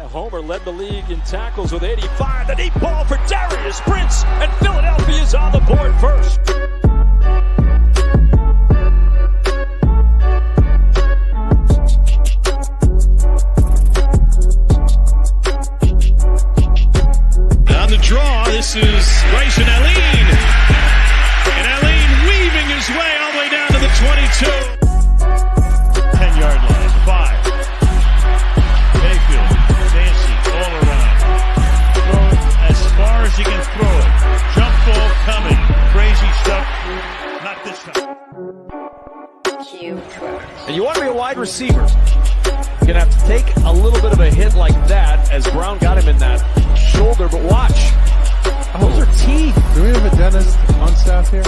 Yeah, Homer led the league in tackles with 85. The deep ball for Darius Prince, and Philadelphia's on the board first. On the draw, this is Bryson Allen. And Allen weaving his way all the way down to the 22. 10-yard line, 5. Mayfield, Dancy, all around. Throw it as far as he can throw it. Jump ball coming. Crazy stuff. Not this time. And you want to be a wide receiver. You're going to have to take a little bit of a hit like that as Brown got him in that shoulder, but watch. Those are teeth. Do we have a dentist on staff here?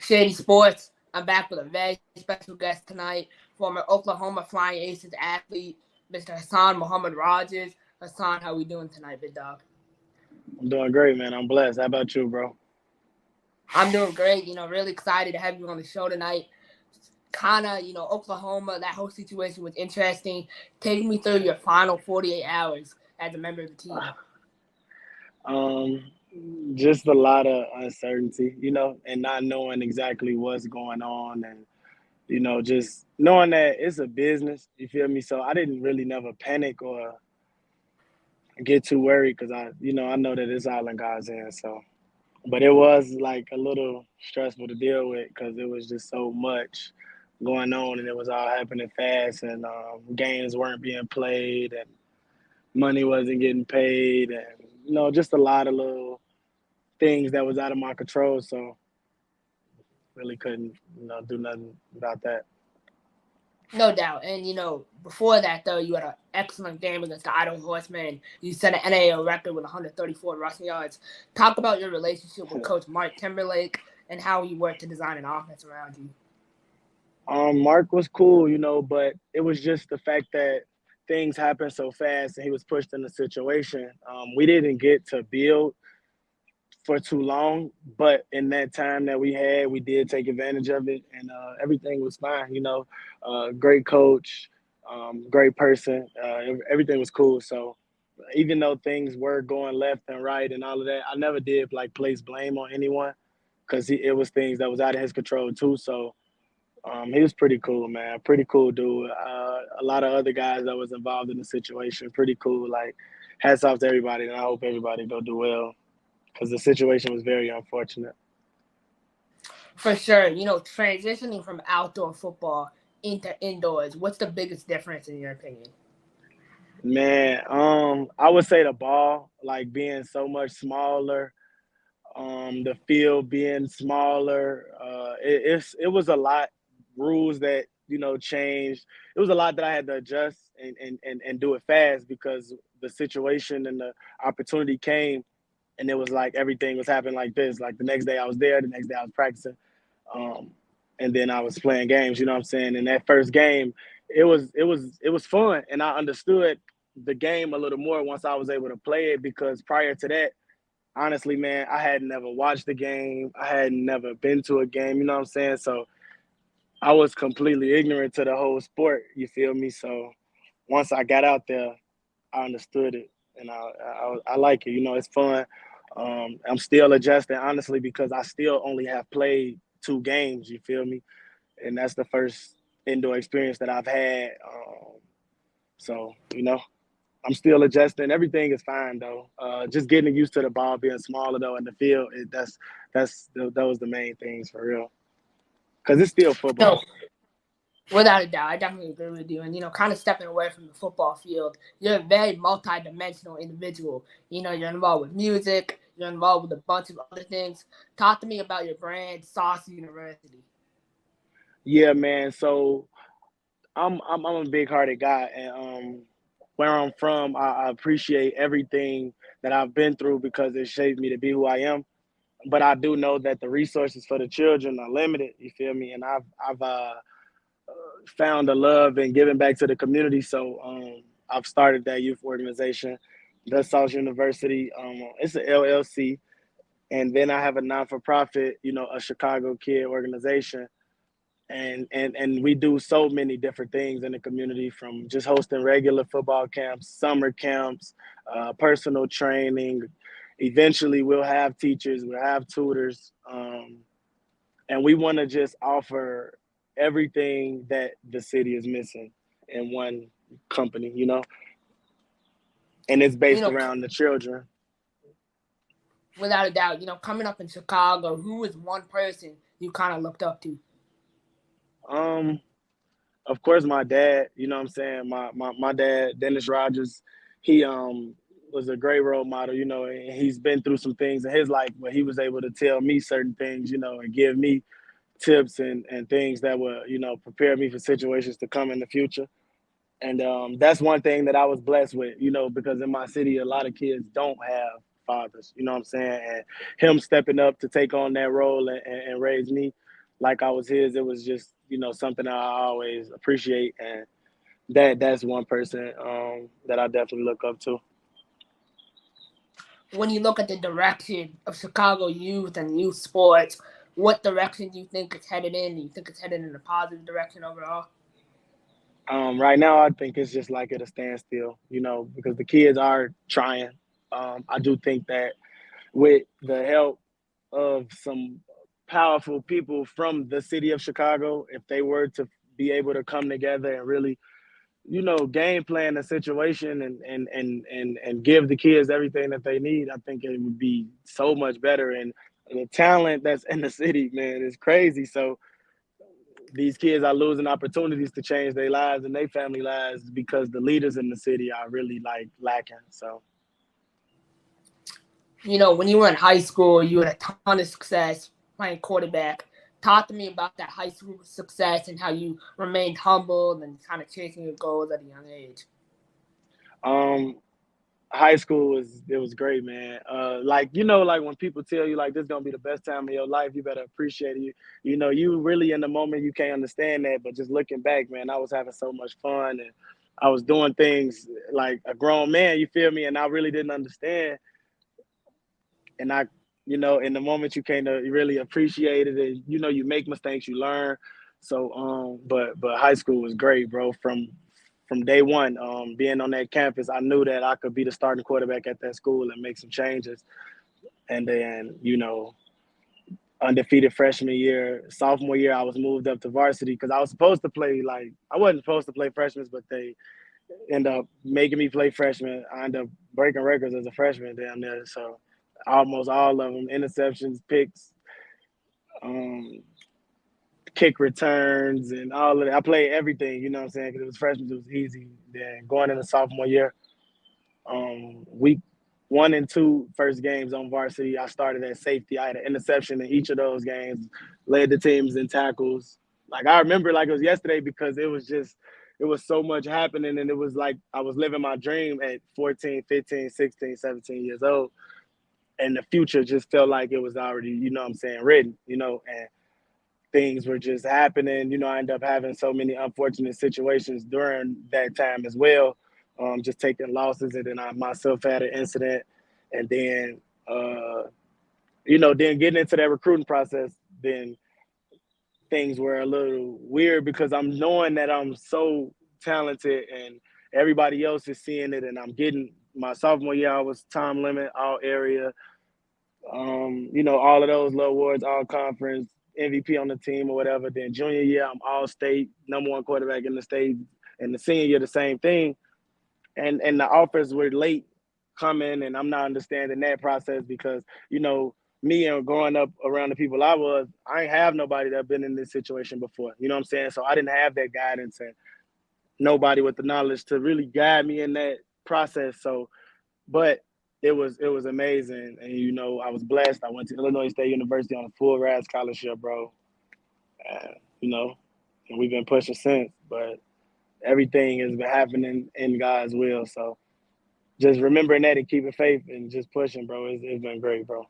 Shady Sports. I'm back with a very special guest tonight, former Oklahoma Flying Aces athlete, Mr. Hasan Muhammad Rogers. Hasan, how we doing tonight, big dog? I'm doing great, man. I'm blessed. How about you, bro? I'm doing great. Really excited to have you on the show tonight. Oklahoma, that whole situation was interesting. Take me through your final 48 hours as a member of the team. Just a lot of uncertainty, and not knowing exactly what's going on, and just knowing that it's a business, you feel me? So I didn't really never panic or get too worried because I know that it's all in God's hands. So, but it was like a little stressful to deal with because it was just so much going on, and it was all happening fast, and games weren't being played, and money wasn't getting paid, and just a lot of little things that was out of my control. So really couldn't, do nothing about that. No doubt. And, before that, though, you had an excellent game against the Idaho Horsemen. You set an NAL record with 134 rushing yards. Talk about your relationship with Coach Mark Timberlake and how he worked to design an offense around you. Mark was cool, but it was just the fact that things happened so fast and he was pushed in a situation. We didn't get to build for too long, but in that time that we had, we did take advantage of it, and everything was fine. Great coach, great person, everything was cool. So even though things were going left and right and all of that, I never did place blame on anyone because it was things that was out of his control too. So he was pretty cool, man. Pretty cool dude. A lot of other guys that was involved in the situation, pretty cool. Hats off to everybody, and I hope everybody go do well, because the situation was very unfortunate. For sure. Transitioning from outdoor football into indoors, what's the biggest difference in your opinion? Man, I would say the ball, being so much smaller, the field being smaller. It was a lot, rules that, changed. It was a lot that I had to adjust and do it fast because the situation and the opportunity came. And it was everything was happening like this. The next day I was there, the next day I was practicing. And then I was playing games, you know what I'm saying? And that first game, it was fun. And I understood the game a little more once I was able to play it, because prior to that, honestly, man, I had never watched the game. I had never been to a game, you know what I'm saying? So I was completely ignorant to the whole sport, you feel me? So once I got out there, I understood it. And I like it, it's fun. I'm still adjusting, honestly, because I still only have played 2 games, you feel me? And that's the first indoor experience that I've had. So, I'm still adjusting. Everything is fine, though. Just getting used to the ball being smaller, though, in the field, those the main things for real. Because it's still football. No, without a doubt, I definitely agree with you. And, kind of stepping away from the football field, you're a very multi-dimensional individual. You're involved with music. You're involved with a bunch of other things. Talk to me about your brand, Sauce University. Yeah, man. So I'm a big-hearted guy, and where I'm from, I appreciate everything that I've been through because it shaped me to be who I am. but I do know that the resources for the children are limited. You feel me? And I've found a love and giving back to the community. So I've started that youth organization, the South University. It's an LLC, and then I have a non-for-profit, a Chicago Kid organization. And we do so many different things in the community, from just hosting regular football camps, summer camps, personal training. Eventually, we'll have teachers, we'll have tutors, and we want to just offer everything that the city is missing in one company, and it's You based know, around the children. without a doubt, coming up in Chicago, who was one person you kind of looked up to? Um, of course, my dad. You know what I'm saying? My dad, Dennis Rogers, he was a great role model. And he's been through some things in his life where he was able to tell me certain things, and give me tips and things that would, prepare me for situations to come in the future. And that's one thing that I was blessed with, because in my city, a lot of kids don't have fathers, you know what I'm saying? And him stepping up to take on that role and raise me like I was his, it was just, something I always appreciate. And that's one person that I definitely look up to. When you look at the direction of Chicago youth and youth sports, what direction do you think it's headed in? Do you think it's headed in a positive direction overall? Right now, I think it's just like at a standstill, because the kids are trying. I do think that with the help of some powerful people from the city of Chicago, if they were to be able to come together and really, game plan the situation and give the kids everything that they need, I think it would be so much better. And the talent that's in the city, man, is crazy. So these kids are losing opportunities to change their lives and their family lives because the leaders in the city are really lacking. So, When you were in high school, you had a ton of success playing quarterback. Talk to me about that high school success and how you remained humble and kind of chasing your goals at a young age. um, high school was great, man. Like when people tell you like this is gonna be the best time of your life, you better appreciate it. You really in the moment you can't understand that, but just looking back, man, I was having so much fun and I was doing things like a grown man. You feel me? And I really didn't understand, and in the moment you can't really appreciate it, and you make mistakes, you learn. So, but high school was great, bro. From day one, being on that campus, I knew that I could be the starting quarterback at that school and make some changes. And then, undefeated freshman year, sophomore year, I was moved up to varsity because I was supposed to play I wasn't supposed to play freshmen, but they end up making me play freshman. I ended up breaking records as a freshman down there. So almost all of them, interceptions, picks, um, kick returns, and all of that. I played everything, you know what I'm saying? Because it was freshman, it was easy. Then going into sophomore year, week 1 and 2 first games on varsity, I started at safety. I had an interception in each of those games, led the teams in tackles. Like I remember like it was yesterday because it was so much happening, and it was like I was living my dream at 14, 15, 16, 17 years old. And the future just felt like it was already, what I'm saying, written, and things were just happening. I ended up having so many unfortunate situations during that time as well, just taking losses. And then I myself had an incident. And then, then getting into that recruiting process, then things were a little weird because I'm knowing that I'm so talented and everybody else is seeing it. And I'm getting my sophomore year, I was time limit, all area, all of those low awards, all conference, MVP on the team or whatever. Then junior year, I'm all state, number one quarterback in the state. And the senior year, the same thing. And the offers were late coming, and I'm not understanding that process because, me and growing up around the people I ain't have nobody that been in this situation before. You know what I'm saying? So I didn't have that guidance and nobody with the knowledge to really guide me in that process. So, but it was amazing, and I was blessed. I went to Illinois State University on a full ride scholarship, bro. And, and we've been pushing since. But everything has been happening in God's will. So just remembering that and keeping faith and just pushing, bro. It's been great, bro.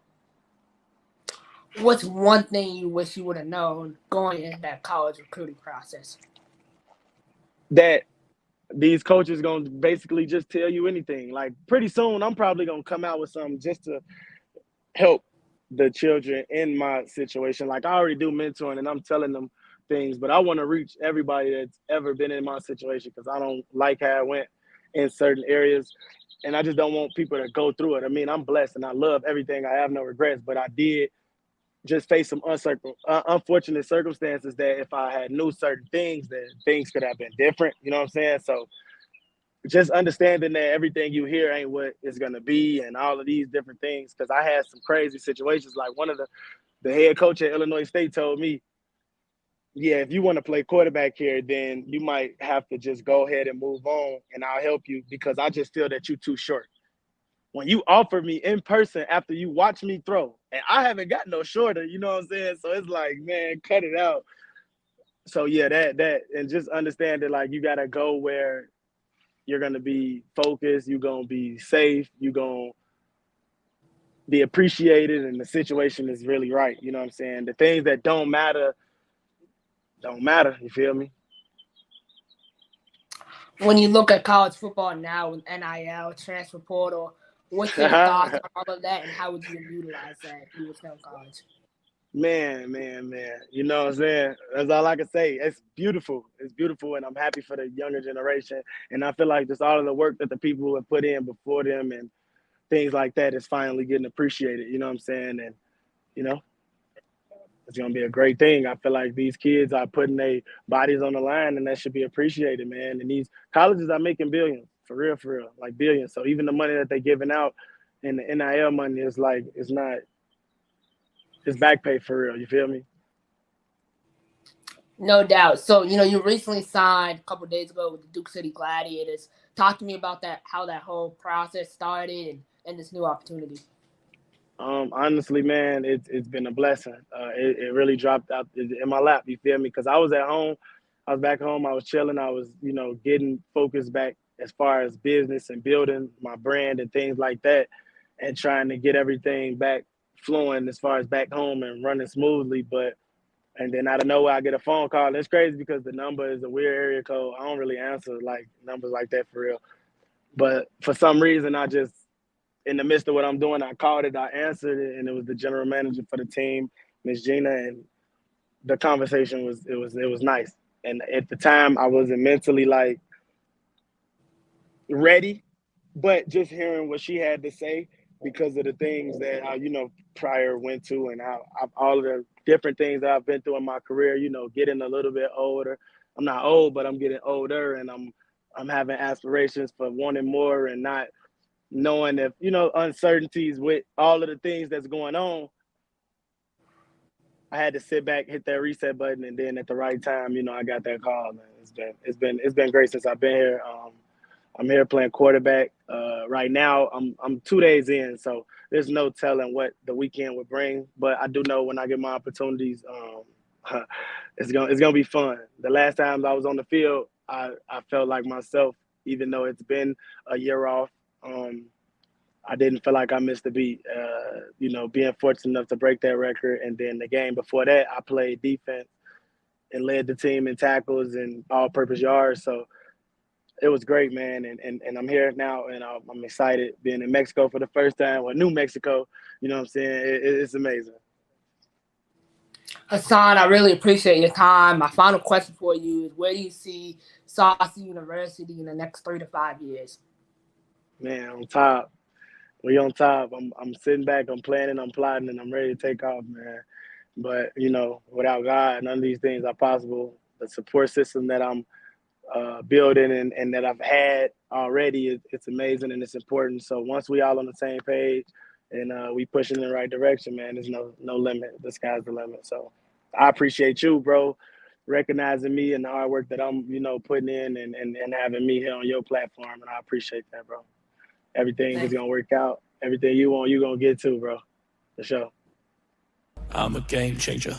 What's one thing you wish you would have known going into that college recruiting process? That these coaches gonna basically just tell you anything. Like pretty soon, I'm probably gonna come out with something just to help the children in my situation. Like I already do mentoring, and I'm telling them things, but I want to reach everybody that's ever been in my situation because I don't like how it went in certain areas, and I just don't want people to go through it. I mean, I'm blessed and I love everything. I have no regrets, but I did just face some unfortunate circumstances that if I had knew certain things, that things could have been different. You know what I'm saying? So just understanding that everything you hear ain't what it's gonna be, and all of these different things. Because I had some crazy situations. Like one of the head coach at Illinois State told me, "Yeah, if you want to play quarterback here, then you might have to just go ahead and move on, and I'll help you because I just feel that you're too short." When you offer me in person after you watch me throw, and I haven't got no shorter, you know what I'm saying? So it's like, man, cut it out. So yeah, that and just understand that like you gotta go where you're gonna be focused, you're gonna be safe, you're gonna be appreciated, and the situation is really right. You know what I'm saying? The things that don't matter don't matter. You feel me? When you look at college football now with NIL, transfer portal, what's your thoughts on all of that, and how would you utilize that if you were still in college? Man. You know what I'm saying? That's all I can say. It's beautiful. It's beautiful, and I'm happy for the younger generation. And I feel like just all of the work that the people have put in before them and things like that is finally getting appreciated. You know what I'm saying? And you know, it's gonna be a great thing. I feel like these kids are putting their bodies on the line, and that should be appreciated, man. And these colleges are making billions, for real, like billions. So even the money that they're giving out and the NIL money is like it's back pay for real. You feel me? No doubt. So, you recently signed a couple of days ago with the Duke City Gladiators. Talk to me about that, how that whole process started and this new opportunity. Honestly, man, it's been a blessing. It really dropped out in my lap. You feel me? Because I was at home, I was back home, I was chilling, I was getting focused back as far as business and building my brand and things like that, and trying to get everything back flowing as far as back home and running smoothly. And then out of nowhere, I get a phone call. And it's crazy because the number is a weird area code. I don't really answer like numbers like that for real. But for some reason, I just in the midst of what I'm doing, I called it, I answered it, and it was the general manager for the team, Miss Gina, and the conversation was nice. And at the time, I wasn't mentally like ready, but just hearing what she had to say because of the things that I, prior went to, and all of the different things that I've been through in my career, getting a little bit older. I'm not old, but I'm getting older, and I'm having aspirations for wanting more and not knowing if uncertainties with all of the things that's going on. I had to sit back, hit that reset button, and then at the right time, I got that call. Man, it's been great since I've been here. I'm here playing quarterback. Right now, I'm 2 days in, so there's no telling what the weekend would bring. But I do know when I get my opportunities, it's gonna be fun. The last time I was on the field, I felt like myself, even though it's been a year off. I didn't feel like I missed a beat. Being fortunate enough to break that record, and then the game before that, I played defense and led the team in tackles and all-purpose yards. So it was great, man. And I'm here now, and I'm excited being in Mexico for the first time, or New Mexico. You know what I'm saying? It's amazing. Hasan, I really appreciate your time. My final question for you is, where do you see Saucy University in the next 3 to 5 years? Man, on top. We on top. I'm sitting back, I'm planning, I'm plotting, and I'm ready to take off, man. But, without God, none of these things are possible. The support system that I'm building and that I've had already, it's amazing and it's important. So once we all on the same page and we pushing in the right direction, man, there's no limit. The sky's the limit. So I appreciate you, bro, recognizing me and the hard work that I'm, putting in and having me here on your platform. And I appreciate that, bro. Everything is going to work out. Everything you want, you're going to get to, bro. For sure. I'm a game changer.